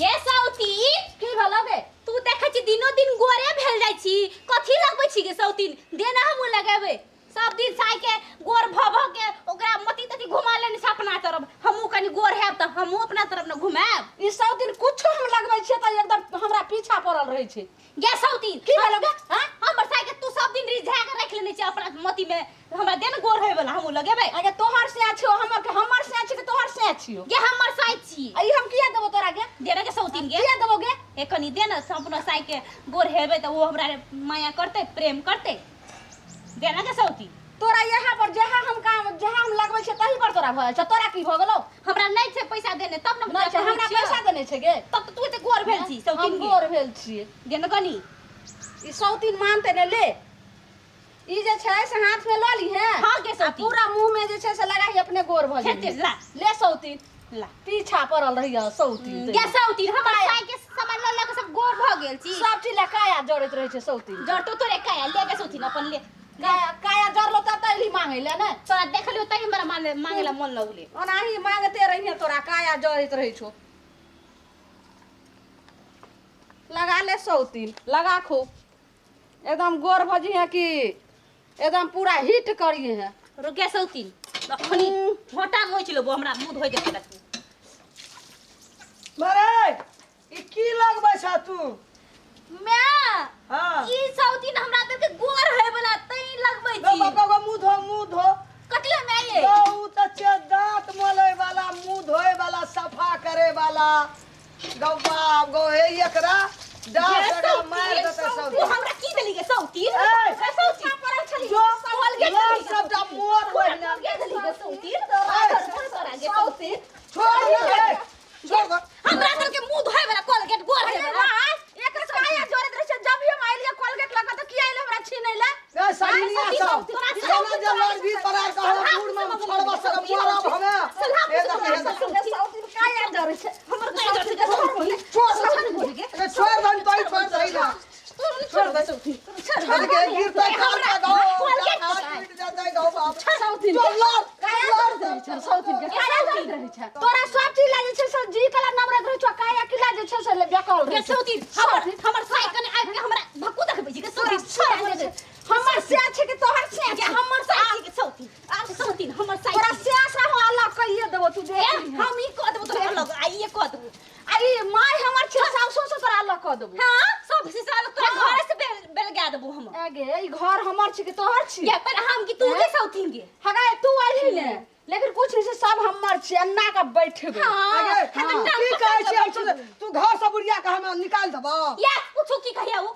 गे सौतीन की भला गे तू देखै छी दिनो दिन गोरे भेल जाइ छी कथि लगबै छी गे सौतीन देना हम लगाबै सब दिन साइ के गोर भ के ओकरा मती तती घुमा लेनी से अपना तरफ हमहू कनी गोर हैब त हमहू अपना तरफ न घुमाब ई सब दिन कुछो हम लगबै छियै त एकदम हमरा पीछा पड़ल रहै छै गे सौतीन की भला गे हां हमर साइ के तू सब दिन रिझा के रख लेने छी अपना मती में हमरा देन गोर होय वाला हमहू लगेबै अगे तोहर से छियो हमर से छी कि तोहर से छियो गे हमर साइ छी आई हम किया देबो तोरा गे देना गे सौतीन गे किया देबो गे एकनी देना अपना साइ के गोर हेबै त वो हमरा माया करते प्रेम करते देना गे सौतीन तोरा यहाँ पर जहाँ हम लगबै छै तही पर तोरा भऽ छै तोरा की भ गेलौ हमरा नै छै पैसा देने तब न नै छै हमरा पैसा देने छै गे तब त तू एते गोर भेल छी सौतीन हम गोर भेल छियै देन गनी ई सौतीन मानते ने ले ई जे छै से हाथ में ल ली है हां गे सौतीन पूरा मुंह में जे छै से लगाई अपने गोर भ हेते जाई ला ले सौतीन ला पीछा पड़ल रहिया सौतीन गे सौतीन हमर साइ के सामान ल ल के सब गोर भ गेल छी सब चीज ला काया जड़त रहे छै सौतीन जड़ तो तोरे काया ले गे सौतीन अपन ले काया जड़लो त तैली मांगे ले ने तोरा देखलियो तई हमरा मांगेला मन लगले ओनाही मांगते रहिए तोरा काया जड़त रहे छो लगा ले सौतीन लगा खो एकदम गोर भजी है कि एकदम पूरा हिट करिए है रुके सौतीन अखनी घोटा मोच लेबो हमरा मुंह धोइ दे तू मारे ई की लगबै छ तू मैं हां ई सौतीन हमरा देख के गोर होय वाला तई लगबै छी बाबा मुंह धो कटले मैं ये गौ त छे दांत मले वाला मुंह धोए वाला सफा करे वाला गौ बाप गौ हे एकरा डासड़ा मार देते सब तू हमरा की देली गे सौतीन ए, सौतीन पड़ल छली जो कहल गे ये सब दा मोर बहिना गे देली गे सौतीन तोरा गे सौतीन छोड़ दे छोड़ दे हमरा कल के मुंह धोए वाला कोलगेट गोर है वाला एकर काया जड़त रहे छै जब हम आइलिए कोलगेट लगा त की आइले हमरा छीनैला ए सलिनिया सब इतना जलाल भी परार का दूर में छोड़बा सक मारब हमें ए सौतीन काया जड़त छै हमर काया जड़ से छोड़ छोड़ छोड़ दन तोई छोड़ दई ना छोड़ दे छोड़ के गिरता का गौ मिट जाता गौ बाप सौतीन चल काया जड़त रहे छै सौतीन के काया जड़त रहे छै तोरा सब चीज लागे छै से जी कला नंबर रहे छै काया किला जे छै से बेकल गे रहे छै सौतीन हमर साइ कने आइ के हमरा भक्कू देखबै गे सौतीन हमर से छै कि तोहर से के हमर साइ गे सौतीन आ सौतीन हमर साइ तोरा से से हो अलग कहिए देबो तू देख हम ई कह देबो तोरा अलग आइए कह देबो आई माय हमर छै सासो से तोरा अलग कह देबो हां सब से अलग तोरा घर से बेलगा देबो हम आगे ई घर हमर छै कि तोहर छी गे पर हम की तू गे सौतीन गे हगाय तू आइली ने लेकिन कुछ नहीं से सब हमर छै अन्ना का बैठबे आगे की कहै छी तू घर से बुढ़िया के हम निकाल देबो या कुछो की कहिया वो